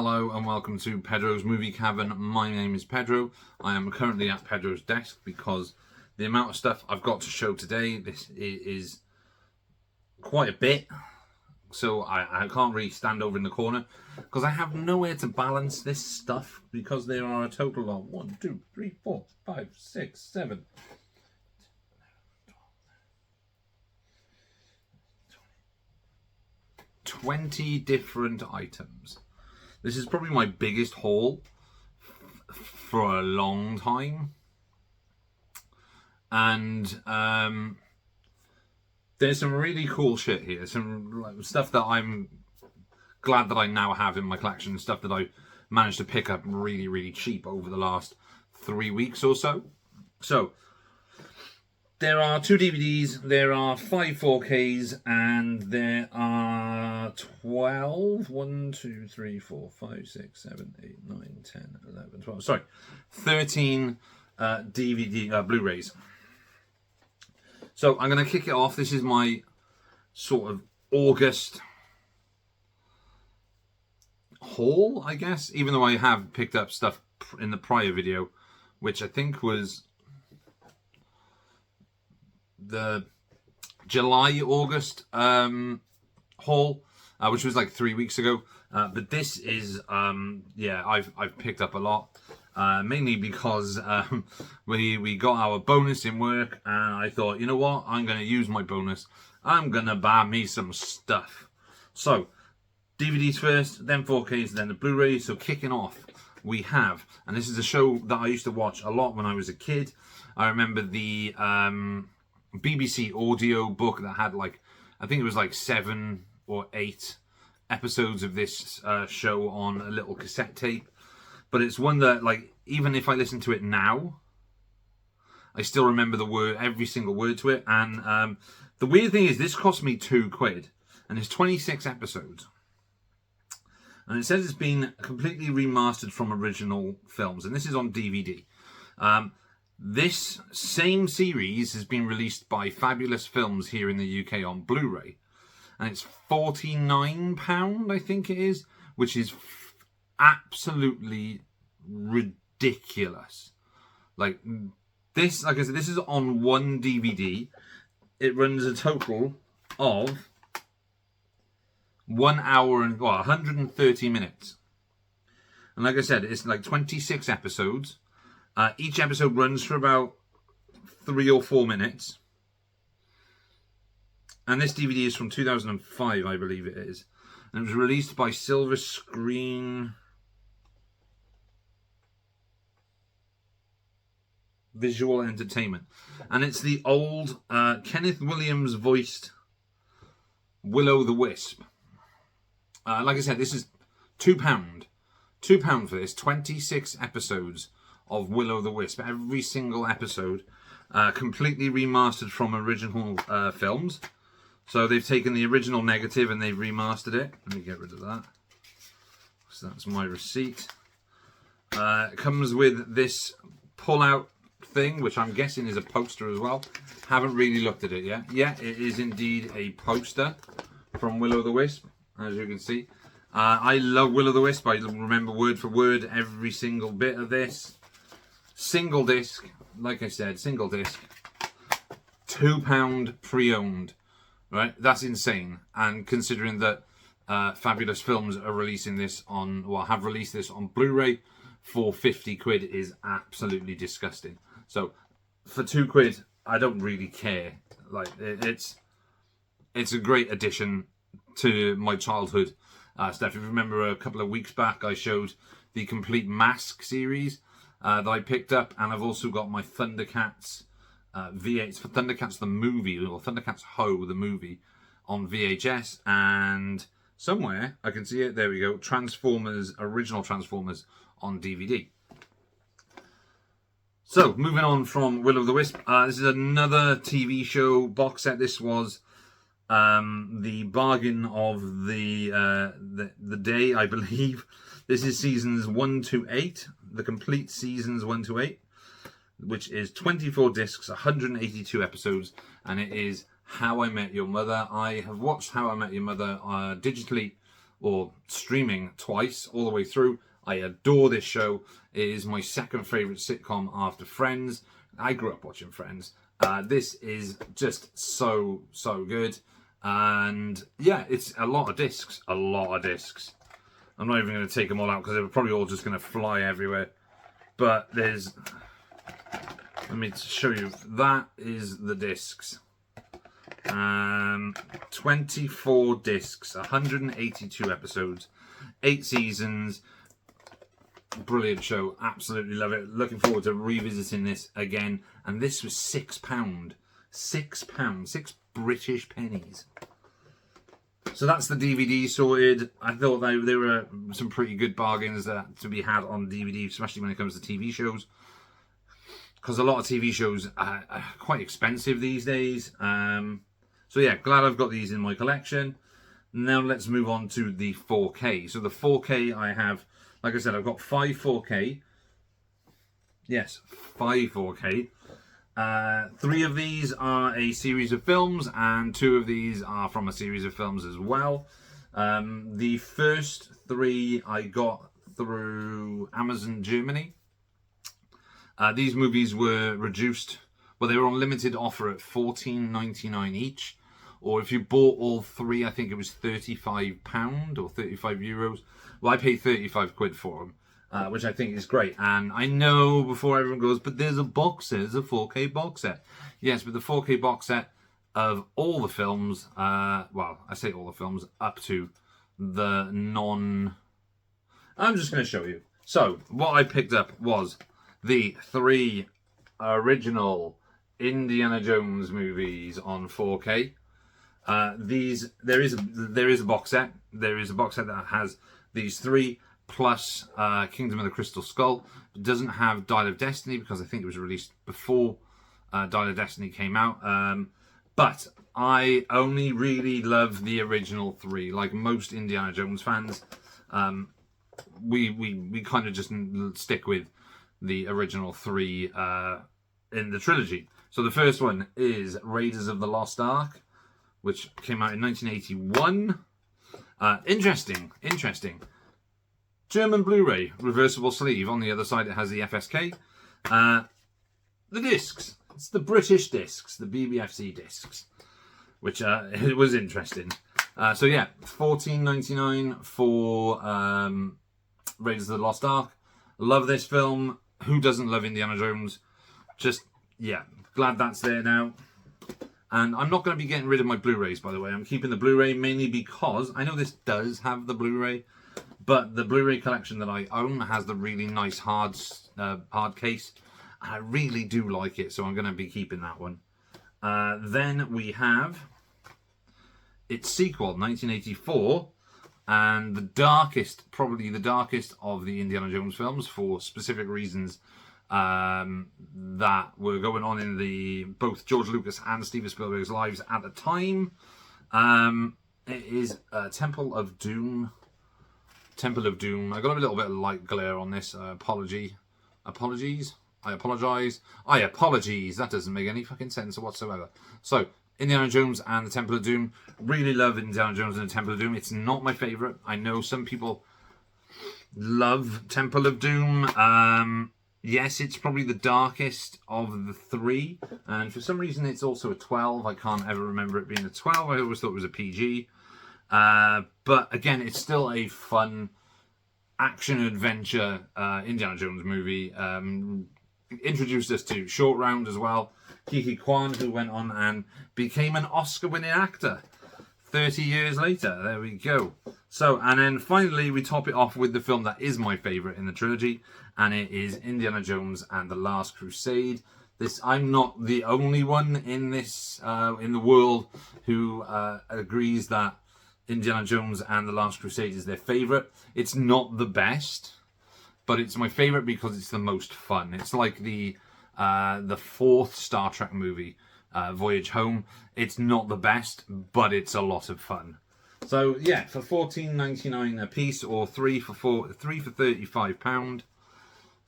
Hello and welcome to Pedro's Movie Cavern. My name is Pedro. I am currently at Pedro's desk because the amount of stuff I've got to show today, this is quite a bit. So I can't really stand over in the corner because I have nowhere to balance this stuff because there are a total of 1, 2, 3, 4, 5, 6, 7, 20 different items. This is probably my biggest haul for a long time. And there's some really cool shit here. Some stuff that I'm glad that I now have in my collection. Stuff that I managed to pick up really, really cheap over the last 3 weeks or so. So, there are 2 DVDs, there are 5 4Ks, and there are 12, 1, 2, 3, 4, 5, 6, 7, 8, 9, 10, 11, 12, sorry, 13 Blu-rays. So I'm going to kick it off. This is my sort of August haul, I guess, even though I have picked up stuff in the prior video, which I think was the July-August haul, which was like 3 weeks ago. But this is, yeah, I've picked up a lot, mainly because we got our bonus in work, and I thought, you know what, I'm going to use my bonus. I'm going to buy me some stuff. So, DVDs first, then 4Ks, then the Blu-ray. So kicking off, we have, and this is a show that I used to watch a lot when I was a kid. I remember the BBC audio book that had like, I think it was like 7 or 8 episodes of this show on a little cassette tape. But it's one that, like, even if I listen to it now, I still remember the word, every single word to it. And the weird thing is, this cost me £2, and it's 26 episodes. And it says it's been completely remastered from original films, and this is on DVD. This same series has been released by Fabulous Films here in the UK on Blu-ray. And it's £49, I think it is, which is absolutely ridiculous. Like this, like I said, this is on one DVD. It runs a total of 1 hour and 130 minutes. And like I said, it's like 26 episodes. Each episode runs for about 3 or 4 minutes. And this DVD is from 2005, I believe it is. And it was released by Silver Screen Visual Entertainment. And it's the old Kenneth Williams voiced Will-O-the-Wisp. Like I said, this is £2. £2 for this. 26 episodes of Will-O-the-Wisp. Every single episode completely remastered from original films. So they've taken the original negative and they've remastered it. Let me get rid of that. So that's my receipt. It comes with this pull-out thing, which I'm guessing is a poster as well. Haven't really looked at it yet. Yeah, it is indeed a poster from Will-O-the-Wisp, as you can see. I love Will-O-the-Wisp. I remember word for word every single bit of this. Single disc, like I said, single disc. £2 pre-owned. Right, that's insane. And considering that Fabulous Films are releasing this on, well, have released this on Blu-ray for £50 is absolutely disgusting. So for £2, I don't really care. Like it's a great addition to my childhood stuff. If you remember a couple of weeks back, I showed the Complete Mask series that I picked up, and I've also got my Thundercats. V8 for Thundercats the movie, or Thundercats Ho the movie on VHS, and somewhere I can see it, there we go, Transformers, original Transformers on DVD. So moving on from Will-O-the-Wisp, this is another TV show box set. This was the bargain of the day, I believe. This is seasons 1 to 8, the complete seasons 1 to 8. Which is 24 discs, 182 episodes, and it is How I Met Your Mother. I have watched How I Met Your Mother digitally or streaming twice all the way through. I adore this show. It is my second favourite sitcom after Friends. I grew up watching Friends. This is just so good. And yeah, it's a lot of discs. A lot of discs. I'm not even going to take them all out because they're probably all just going to fly everywhere. But there's... Let me show you. That is the discs. 24 discs, 182 episodes, 8 seasons. Brilliant show. Absolutely love it. Looking forward to revisiting this again. And this was £6. £6. 6 British pennies. So that's the DVD sorted. I thought they were some pretty good bargains to be had on DVD, especially when it comes to TV shows. Because a lot of TV shows are quite expensive these days. So yeah, glad I've got these in my collection. Now let's move on to the 4K. So the 4K I have, like I said, I've got 5 4K. Yes, 5 4K. 3 of these are a series of films, and 2 of these are from a series of films as well. The first 3 I got through Amazon Germany. These movies were reduced, well, they were on limited offer at £14.99 each. Or if you bought all 3, I think it was £35 or €35. Well, I paid 35 quid for them, which I think is great. And I know before everyone goes, but there's a box set, there's a 4K box set. Yes, but the 4K box set of all the films, well, I say all the films, up to the non... I'm just going to show you. So, what I picked up was the 3 original Indiana Jones movies on 4K. There is a box set. There is a box set that has these 3 plus Kingdom of the Crystal Skull. It doesn't have Dial of Destiny because I think it was released before Dial of Destiny came out. But I only really love the original 3. Like most Indiana Jones fans, we kind of just stick with the original 3 in the trilogy. So the first one is Raiders of the Lost Ark, which came out in 1981. Interesting. German Blu-ray, reversible sleeve. On the other side it has the FSK. The discs. It's the British discs, the BBFC discs, which it was interesting. So yeah, £14.99 for Raiders of the Lost Ark. Love this film. Who doesn't love Indiana Jones? Just, yeah, glad that's there now. And I'm not going to be getting rid of my Blu-rays, by the way. I'm keeping the Blu-ray mainly because I know this does have the Blu-ray, but the Blu-ray collection that I own has the really nice hard case. And I really do like it, so I'm going to be keeping that one. Then we have its sequel, 1984, and probably the darkest of the Indiana Jones films for specific reasons that were going on in both George Lucas and Steven Spielberg's lives at the time. It is Temple of Doom. Temple of Doom. I got a little bit of light glare on this. Apologies. I apologise. That doesn't make any fucking sense whatsoever. So, Indiana Jones and the Temple of Doom. Really love Indiana Jones and the Temple of Doom. It's not my favourite. I know some people love Temple of Doom. Yes, it's probably the darkest of the 3. And for some reason, it's also a 12. I can't ever remember it being a 12. I always thought it was a PG. But again, it's still a fun action-adventure Indiana Jones movie. Introduced us to Short Round as well. Kiki Kwan, who went on and became an Oscar-winning actor 30 years later. There we go. So, and then finally we top it off with the film that is my favourite in the trilogy, and it is Indiana Jones and the Last Crusade. I'm not the only one in this in the world who agrees that Indiana Jones and the Last Crusade is their favourite. It's not the best, but it's my favourite because it's the most fun. It's like the 4th Star Trek movie, Voyage Home. It's not the best, but it's a lot of fun. So yeah, for £14.99 a piece, or 3 for £35,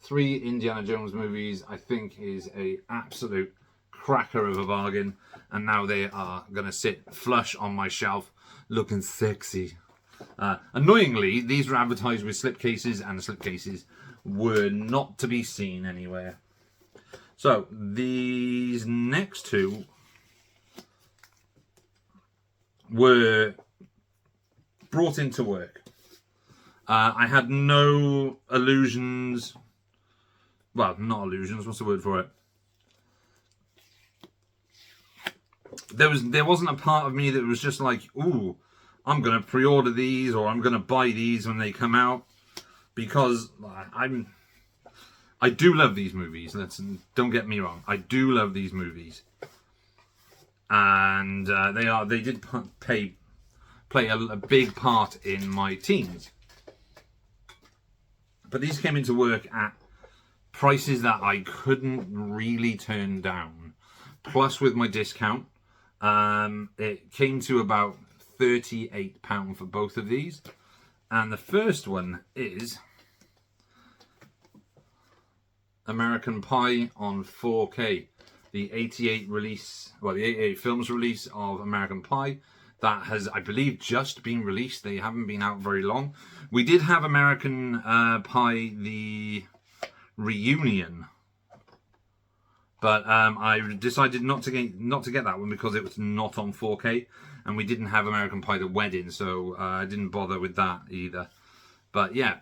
3 Indiana Jones movies, I think is a absolute cracker of a bargain. And now they are going to sit flush on my shelf, looking sexy. Annoyingly, these were advertised with slipcases, and the slipcases were not to be seen anywhere. So these next two were brought into work. I had no illusions. Well, not illusions. What's the word for it? There wasn't a part of me that was just like, ooh, I'm gonna pre-order these or I'm gonna buy these when they come out, because I do love these movies. Don't get me wrong. I do love these movies, and they did play a big part in my teens. But these came into work at prices that I couldn't really turn down. Plus, with my discount, it came to about £38 for both of these. And the first one is American Pie on 4K. The 88 release, well, the 88 films release of American Pie. That has, I believe, just been released. They haven't been out very long. We did have American Pie, the reunion, but I decided not to get that one because it was not on 4K, and we didn't have American Pie, the wedding, so I didn't bother with that either. But yeah,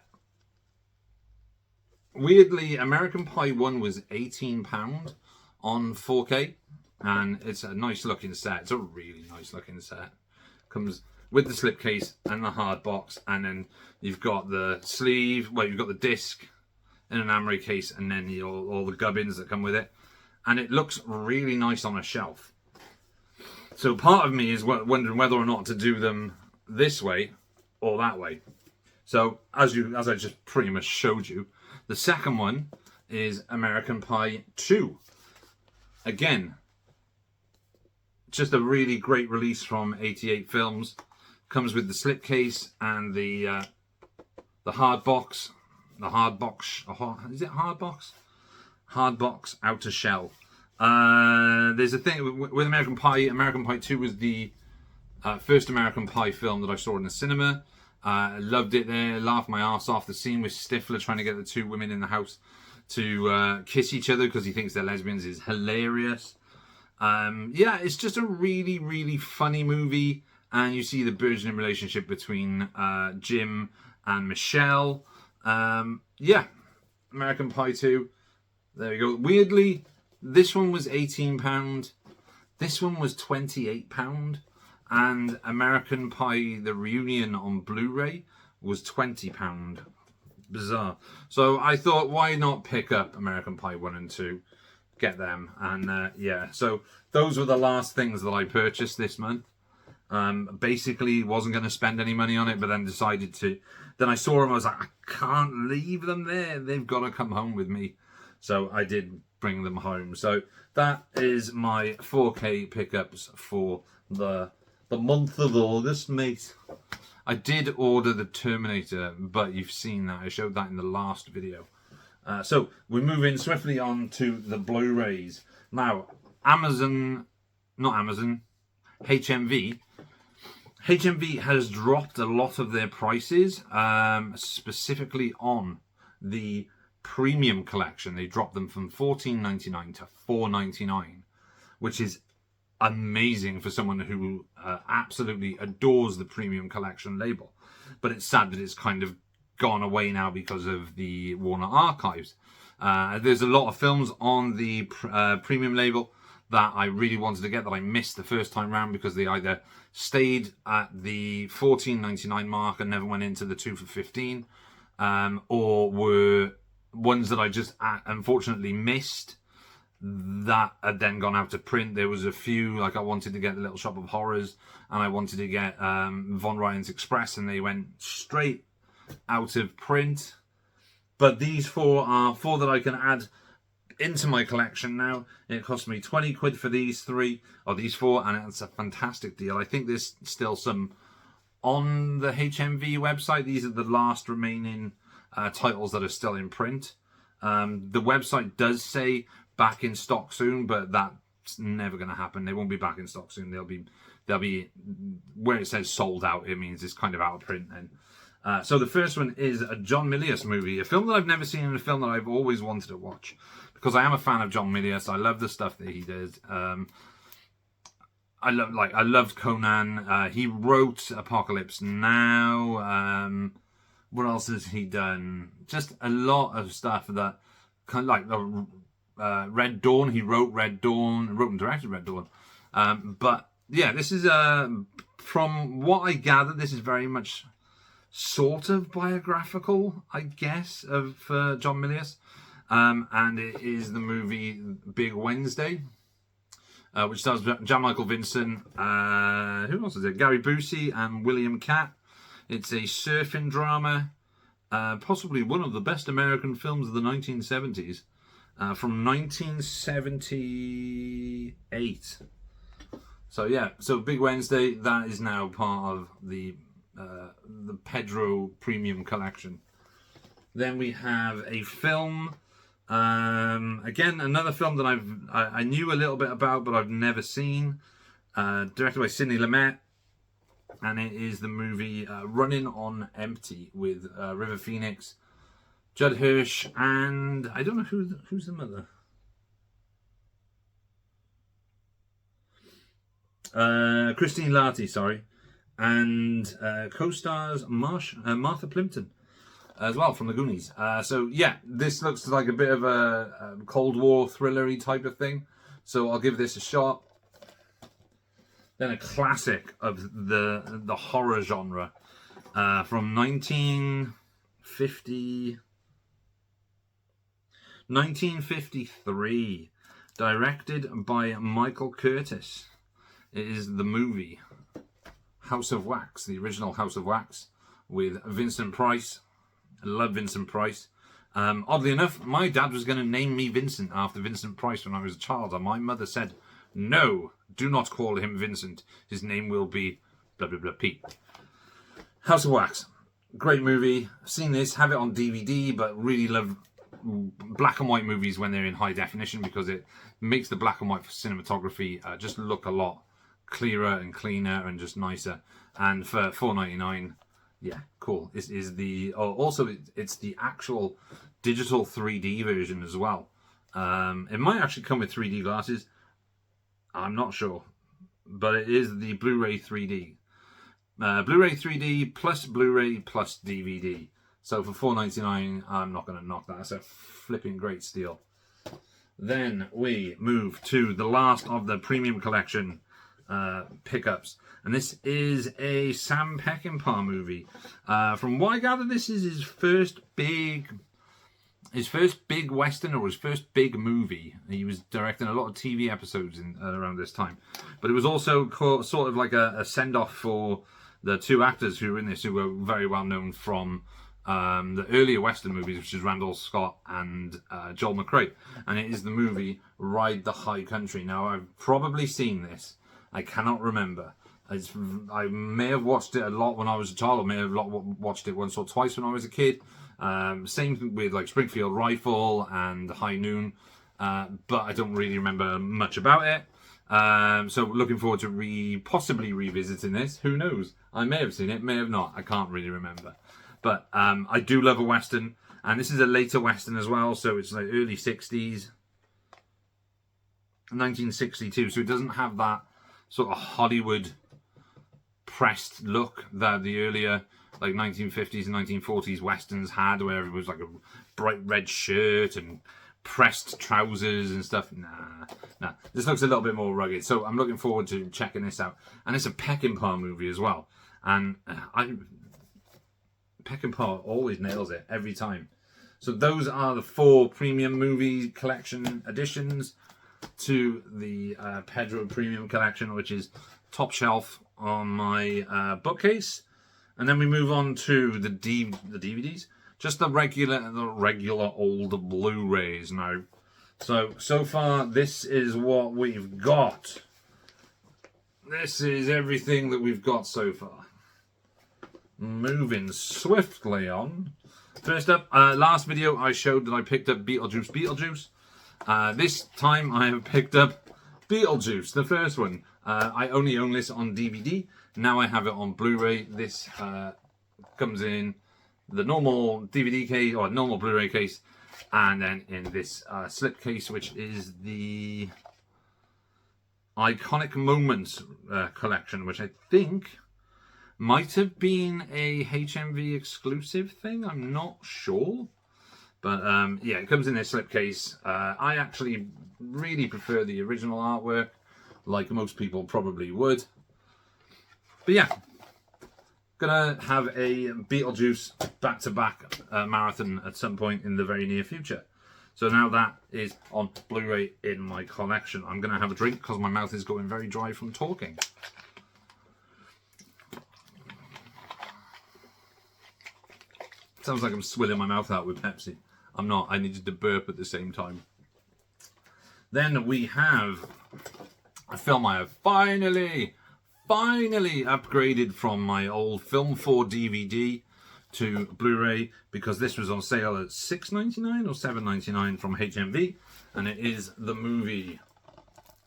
weirdly, American Pie 1 was £18 on 4K, and it's a nice looking set. It's a really nice looking set. Comes with the slipcase and the hard box, and then you've got the sleeve, well, you've got the disc in an emery case, and then all the gubbins that come with it, and it looks really nice on a shelf. So part of me is wondering whether or not to do them this way or that way. So as I just pretty much showed you, the second one is American Pie 2. Again, just a really great release from 88 Films. Comes with the slipcase and the hard box. The hard box, is it hard box? Hard box outer shell. There's a thing with American Pie. American Pie 2 was the first American Pie film that I saw in the cinema. I loved it there, laughed my arse off. The scene with Stifler trying to get the two women in the house to kiss each other because he thinks they're lesbians is hilarious. Yeah, it's just a really, really funny movie. And you see the burgeoning relationship between Jim and Michelle. Yeah, American Pie 2. There we go. Weirdly, this one was £18. This one was £28. And American Pie, the reunion on Blu-ray, was £20. Bizarre. So I thought, why not pick up American Pie 1 and 2? Get them. And yeah, so those were the last things that I purchased this month. Basically wasn't going to spend any money on it, but then decided to. Then I saw them, I was like, I can't leave them there. They've got to come home with me. So I did bring them home. So that is my 4K pickups for the month of August, mate. I did order the Terminator, but you've seen that. I showed that in the last video. So we're moving swiftly on to the Blu-rays. Now, HMV has dropped a lot of their prices, specifically on the premium collection. They dropped them from $14.99 to $4.99, which is amazing for someone who absolutely adores the premium collection label. But it's sad that it's kind of gone away now because of the Warner Archives. There's a lot of films on the premium label that I really wanted to get that I missed the first time round because they either stayed at the $14.99 mark and never went into the 2 for $15, or were ones that I just unfortunately missed that had then gone out of print. There was a few, like I wanted to get The Little Shop of Horrors and I wanted to get Von Ryan's Express, and they went straight out of print. But these four are four that I can add into my collection now. It cost me 20 quid for these four, and it's a fantastic deal. I think there's still some on the HMV website. These are the last remaining titles that are still in print. The website does say back in stock soon, but that It's never going to happen. They won't be back in stock soon. They'll be where it says sold out. It means it's kind of out of print then. So the first one is a John Milius movie, a film that I've never seen and a film that I've always wanted to watch because I am a fan of John Milius. I love the stuff that he did. I loved Conan. He wrote Apocalypse Now. What else has he done? Just a lot of stuff that kind of like the Red Dawn. He wrote Red Dawn, wrote and directed Red Dawn. But yeah, this is from what I gather, this is very much sort of biographical, I guess, of John Milius. And it is the movie Big Wednesday, which stars Jan Michael Vincent. Who else is it? Gary Busey and William Catt. It's a surfing drama, possibly one of the best American films of the 1970s, from 1978. So yeah, so Big Wednesday, that is now part of the Pedro Premium Collection. Then we have a film, again another film that I knew a little bit about but I've never seen, directed by Sidney Lumet, and it is the movie Running on Empty with River Phoenix, Judd Hirsch, and I don't know who's the mother. Christine Lahti, sorry. And co-stars Martha Plimpton as well from the Goonies. So yeah, this looks like a bit of a Cold War thriller-y type of thing. So I'll give this a shot. Then a classic of the horror genre from 1953, directed by Michael Curtis. It is the movie House of Wax, the original House of Wax, with Vincent Price. I love Vincent Price. Oddly enough, my dad was going to name me Vincent after Vincent Price when I was a child, and my mother said, no, do not call him Vincent. His name will be blah, blah, blah, Pete. House of Wax. Great movie. Seen this, have it on DVD, but really love black and white movies when they're in high definition because it makes the black and white cinematography just look a lot clearer and cleaner and just nicer. And for $4.99, yeah, cool. This is the also it's the actual digital 3D version as well. It might actually come with 3D glasses. I'm not sure, but it is the Blu-ray 3D. Blu-ray 3D plus Blu-ray plus DVD. So for $4.99, I'm not going to knock that. That's a flipping great steal. Then we move to the last of the premium collection pickups, and this is a Sam Peckinpah movie. From what I gather, this is his first big Western, or his first big movie. He was directing a lot of TV episodes around this time, but it was also sort of like a send-off for the two actors who were in this, who were very well known from the earlier Western movies, which is Randall Scott and Joel McCrea. And it is the movie Ride the High Country. Now, I've probably seen this. I cannot remember. I may have watched it a lot when I was a child, or may have watched it once or twice when I was a kid. Same with like Springfield Rifle and High Noon, but I don't really remember much about it. So looking forward to possibly revisiting this. Who knows? I may have seen it, may have not. I can't really remember. But I do love a Western, and this is a later Western as well, so it's like early 60s, 1962, so it doesn't have that sort of Hollywood pressed look that the earlier like 1950s and 1940s Westerns had, where it was like a bright red shirt and pressed trousers and stuff. Nah. This looks a little bit more rugged, so I'm looking forward to checking this out. And it's a Peckinpah movie as well, and Peckinpah always nails it every time. So those are the 4 premium movie collection additions to the Pedro Premium Collection, which is top shelf on my bookcase. And then we move on to the DVDs, just the regular old Blu-rays now. So far, this is what we've got. This is everything that we've got so far. Moving swiftly on. First up, last video I showed that I picked up Beetlejuice. This time I have picked up Beetlejuice, the first one. I only own this on DVD. Now I have it on Blu-ray. This comes in the normal DVD case or normal Blu-ray case, and then in this slip case, which is the Iconic Moments collection, which I think might have been a HMV exclusive thing. I'm not sure. But yeah, it comes in this slipcase. I actually really prefer the original artwork, like most people probably would. But yeah, gonna have a Beetlejuice back-to-back marathon at some point in the very near future. So now that is on Blu-ray in my collection. I'm gonna have a drink because my mouth is going very dry from talking. Sounds like I'm swilling my mouth out with Pepsi. I'm not. I needed to burp at the same time. Then we have a film I have finally upgraded from my old Film 4 DVD to Blu-ray, because this was on sale at $6.99 or $7.99 from HMV, and it is the movie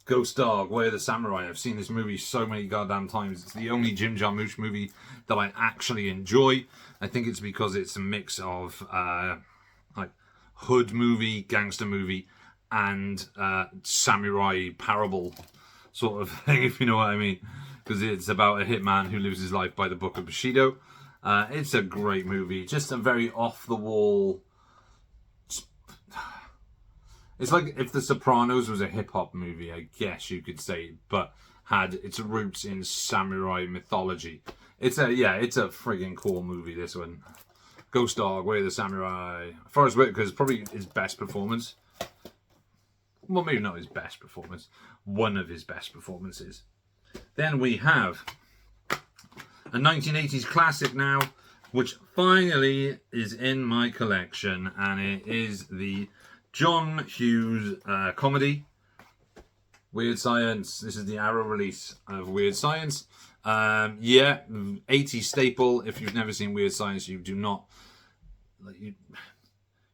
Ghost Dog, Way of the Samurai. I've seen this movie so many goddamn times. It's the only Jim Jarmusch movie that I actually enjoy. I think it's because it's a mix of like hood movie, gangster movie, and samurai parable sort of thing, if you know what I mean. Because it's about a hitman who lives his life by the book of Bushido. It's a great movie. Just a very off-the-wall... It's like if The Sopranos was a hip-hop movie, I guess you could say, but had its roots in samurai mythology. It's a friggin' cool movie, this one. Ghost Dog, Way of the Samurai. Forrest Whitaker's probably his best performance. Well, maybe not his best performance. One of his best performances. Then we have a 1980s classic now, which finally is in my collection, and it is the John Hughes comedy, Weird Science. This is the Arrow release of Weird Science. Yeah, 80s staple. If you've never seen Weird Science, you do not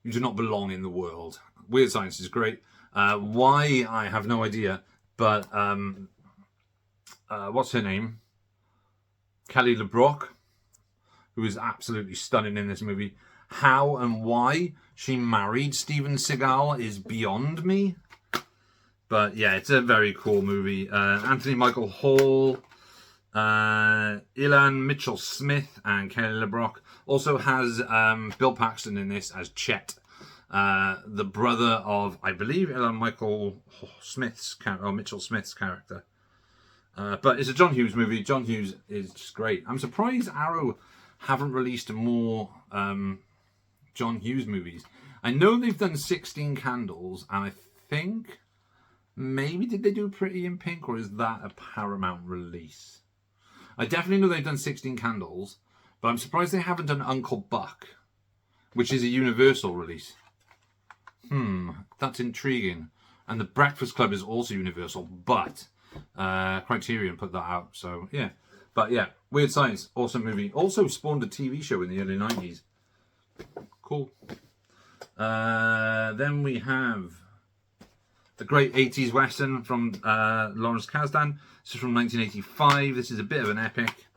belong in the world. Weird Science is great. Why, I have no idea, but what's her name? Kelly LeBrock, who is absolutely stunning in this movie. How and why she married Steven Seagal is beyond me. But yeah, it's a very cool movie. Anthony Michael Hall, Ilan Mitchell-Smith, and Kelly LeBrock. Also has Bill Paxton in this as Chet, the brother of, I believe, Ilan Mitchell-Smith's character. But it's a John Hughes movie. John Hughes is just great. I'm surprised Arrow haven't released more John Hughes movies. I know they've done 16 Candles, and I think maybe did they do Pretty in Pink, or is that a Paramount release? I definitely know they've done 16 Candles, but I'm surprised they haven't done Uncle Buck, which is a Universal release. That's intriguing. And The Breakfast Club is also Universal, but Criterion put that out, so yeah. But yeah, Weird Science, awesome movie. Also spawned a TV show in the early 90s. Cool. Then we have the great 80s Western from Lawrence Kasdan. This is from 1985. This is a bit of an epic.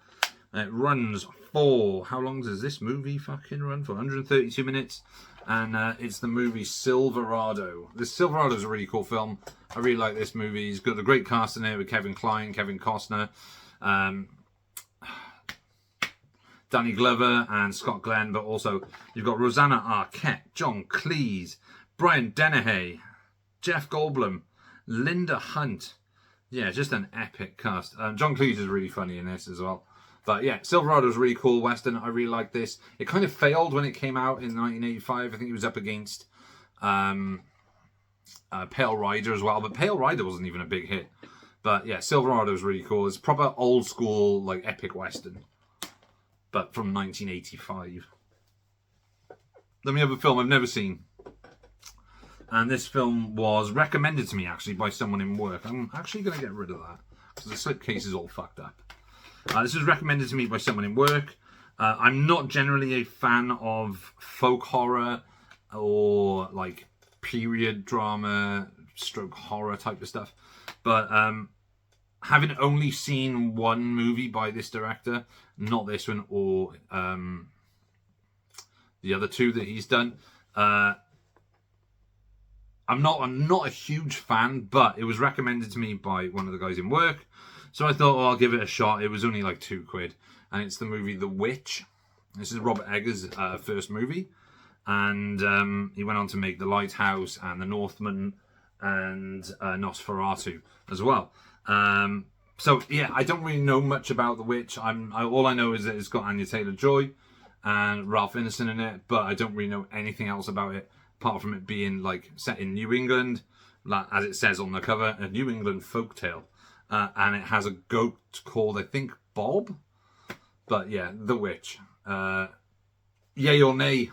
It runs for, how long does this movie fucking run for? 132 minutes. And it's the movie Silverado. This Silverado is a really cool film. I really like this movie. It's got a great cast in it with Kevin Kline, Kevin Costner, Danny Glover, and Scott Glenn. But also you've got Rosanna Arquette, John Cleese, Brian Dennehy, Jeff Goldblum, Linda Hunt. Yeah, just an epic cast. John Cleese is really funny in this as well. But yeah, Silverado is really cool Western. I really like this. It kind of failed when it came out in 1985. I think it was up against Pale Rider as well. But Pale Rider wasn't even a big hit. But yeah, Silverado is really cool. It's proper old school, like epic Western. But from 1985. Then we have a film I've never seen. And this film was recommended to me actually by someone in work. I'm actually going to get rid of that because the slipcase is all fucked up. This was recommended to me by someone in work. I'm not generally a fan of folk horror or like period drama, stroke horror type of stuff. But having only seen one movie by this director, not this one or the other two that he's done, I'm not a huge fan, but it was recommended to me by one of the guys in work, so I thought, I'll give it a shot. It was only like £2, and it's the movie The Witch. This is Robert Eggers' first movie, and he went on to make The Lighthouse and The Northman and Nosferatu as well. So yeah, I don't really know much about The Witch. All I know is that it's got Anya Taylor-Joy and Ralph Ineson in it, but I don't really know anything else about it apart from it being like set in New England, like, as it says on the cover, a New England folktale, and it has a goat called, I think, Bob. But yeah, The Witch. Yay or nay?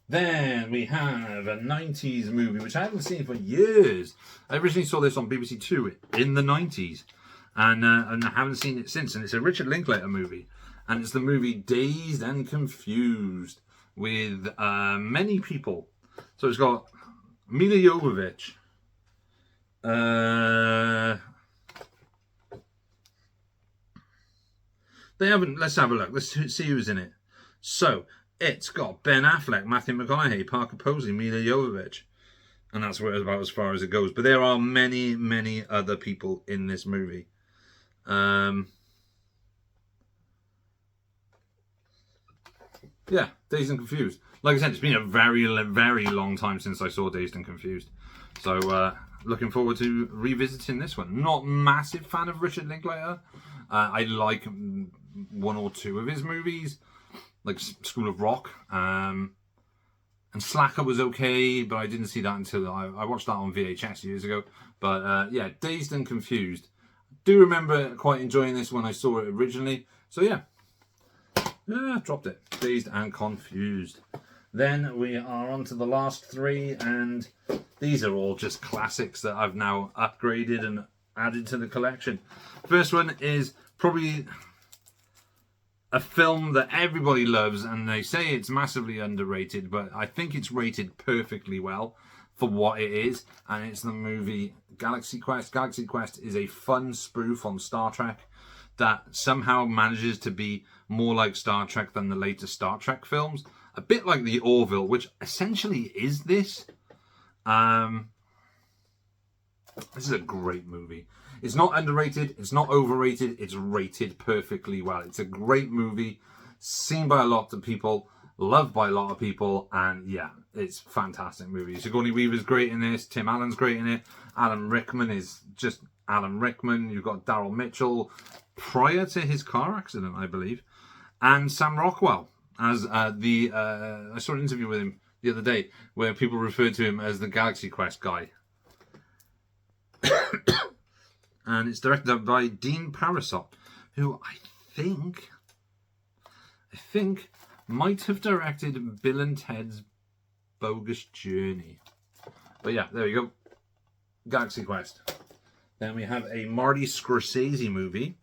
Then we have a 90s movie, which I haven't seen for years. I originally saw this on BBC Two in the 90s, and I haven't seen it since. And it's a Richard Linklater movie, and it's the movie Dazed and Confused, with many people. So it's got Mila Jovovich, they haven't. Let's have a look. Let's see who's in it. So it's got Ben Affleck, Matthew McConaughey, Parker Posey, Mila Jovovich, and that's about as far as it goes. But there are many, many other people in this movie. Yeah, Dazed and Confused. Like I said, it's been a very, very long time since I saw Dazed and Confused. So, looking forward to revisiting this one. Not massive fan of Richard Linklater. I like one or two of his movies, like School of Rock. And Slacker was okay, but I didn't see that until I watched that on VHS years ago. But yeah, Dazed and Confused. Do remember quite enjoying this when I saw it originally. So yeah. Yeah, dropped it. Dazed and Confused. Then we are on to the last three, and these are all just classics that I've now upgraded and added to the collection. First one is probably a film that everybody loves, and they say it's massively underrated, but I think it's rated perfectly well for what it is, and it's the movie Galaxy Quest. Galaxy Quest is a fun spoof on Star Trek that somehow manages to be more like Star Trek than the later Star Trek films. A bit like the Orville, which essentially is this. This is a great movie. It's not underrated, it's not overrated, it's rated perfectly well. It's a great movie, seen by a lot of people, loved by a lot of people, and yeah, it's a fantastic movie. Sigourney Weaver's great in this, Tim Allen's great in it, Alan Rickman is just Alan Rickman, you've got Daryl Mitchell, prior to his car accident, I believe, and Sam Rockwell as I saw an interview with him the other day where people referred to him as the Galaxy Quest guy. And it's directed by Dean Parasot, who I think might have directed Bill and Ted's Bogus Journey. But yeah, there we go. Galaxy Quest. Then we have a Marty Scorsese movie,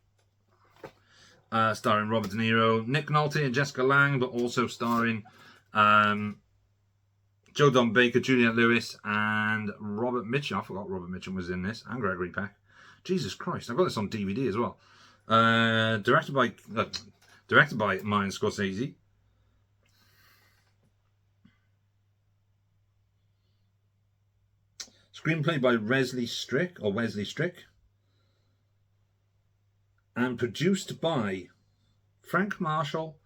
starring Robert De Niro, Nick Nolte and Jessica Lange, but also starring Joe Don Baker, Juliette Lewis, and Robert Mitchum. I forgot Robert Mitchum was in this, and Gregory Peck. Jesus Christ, I've got this on DVD as well. Directed by Martin Scorsese. Screenplay by Wesley Strick. And produced by Frank Marshall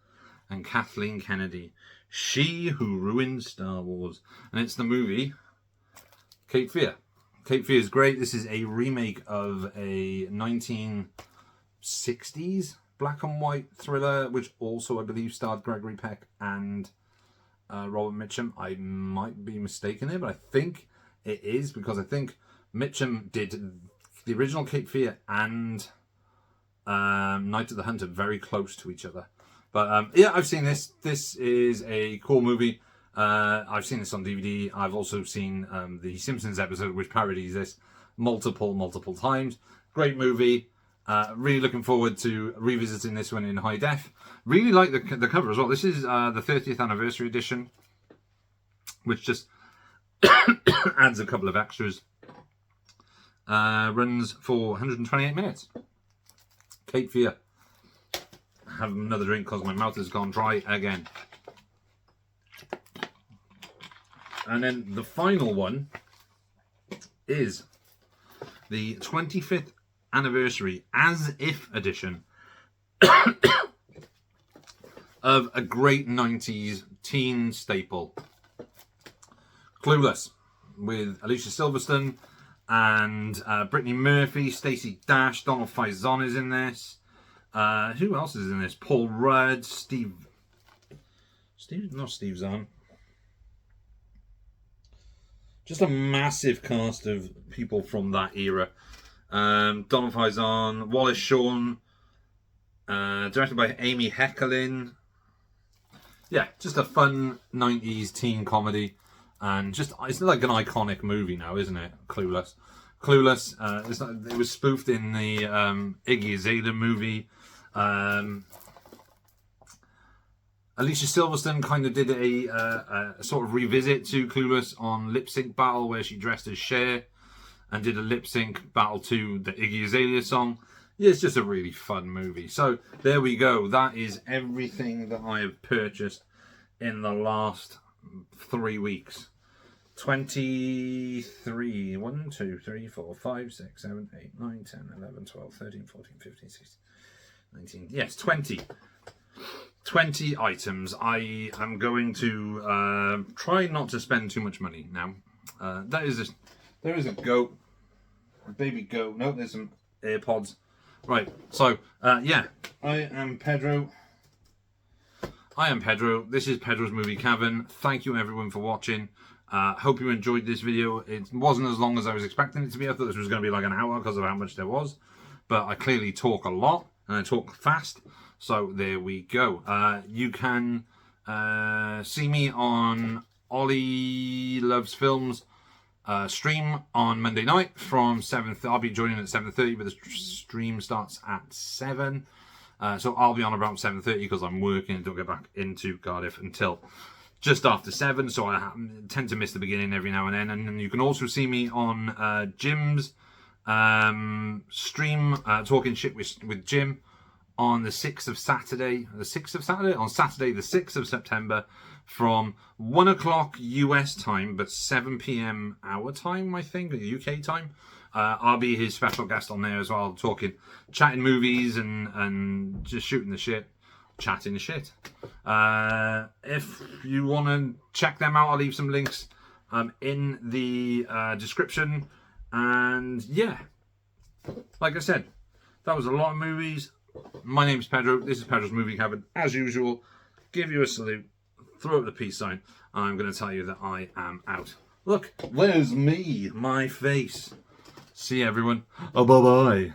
and Kathleen Kennedy. She Who Ruined Star Wars. And it's the movie Cape Fear. Cape Fear is great. This is a remake of a 1960s black and white thriller, which also, I believe, starred Gregory Peck and Robert Mitchum. I might be mistaken here, but I think it is, because I think Mitchum did the original Cape Fear and Night of the Hunter very close to each other. But yeah, I've seen this. This is a cool movie. I've seen this on DVD. I've also seen the Simpsons episode, which parodies this multiple times. Great movie. Really looking forward to revisiting this one in high def. Really like the cover as well. This is the 30th anniversary edition, which just Adds a couple of extras. Runs for 128 minutes. Cape Fear. Have another drink because my mouth has gone dry again. And then the final one is the 25th anniversary as if edition of a great 90s teen staple, Clueless, with Alicia Silverstone and Brittany Murphy, Stacey Dash, Donald Faison is in this. Who else is in this? Paul Rudd, Steve Zahn. Just a massive cast of people from that era. Donald Faison, Wallace Shawn, directed by Amy Heckerlin. Yeah, just a fun 90s teen comedy. And just, it's like an iconic movie now, isn't it? Clueless. Clueless, it was spoofed in the Iggy Azalea movie. Alicia Silverstone kind of did a sort of revisit to Clueless on Lip Sync Battle, where she dressed as Cher and did a lip sync battle to the Iggy Azalea song. Yeah, it's just a really fun movie. So there we go. That is everything that I have purchased in the last 3 weeks. 23, 1, 2, 3, 4, 5, 6, 7, 8, 9, 10, 11, 12, 13, 14, 15, 16, 19. Yes, 20 items. I am going to try not to spend too much money now. There is a goat, a baby goat. No, there's some AirPods. Right, so yeah, I am Pedro. This is Pedro's Movie Cavern. Thank you everyone for watching. Hope you enjoyed this video. It wasn't as long as I was expecting it to be. I thought this was going to be like an hour because of how much there was. But I clearly talk a lot and I talk fast. So there we go. You can see me on Ollie Loves Films stream on Monday night from 7. I'll be joining at 7:30, but the stream starts at 7. So I'll be on around 7:30 because I'm working and don't get back into Cardiff until just after 7. So I tend to miss the beginning every now and then. And then you can also see me on Jim's stream, talking shit with Jim, on the 6th of Saturday. On Saturday, the 6th of September, from 1 o'clock US time, but 7 p.m. our time, I think, UK time. I'll be his special guest on there as well, chatting movies and just shooting the shit, chatting the shit. If you want to check them out, I'll leave some links in the description. And yeah, like I said, that was a lot of movies. My name's Pedro. This is Pedro's Movie Cavern. As usual, give you a salute, throw up the peace sign, and I'm going to tell you that I am out. Look, there's me, my face. See you, everyone. Oh, bye-bye.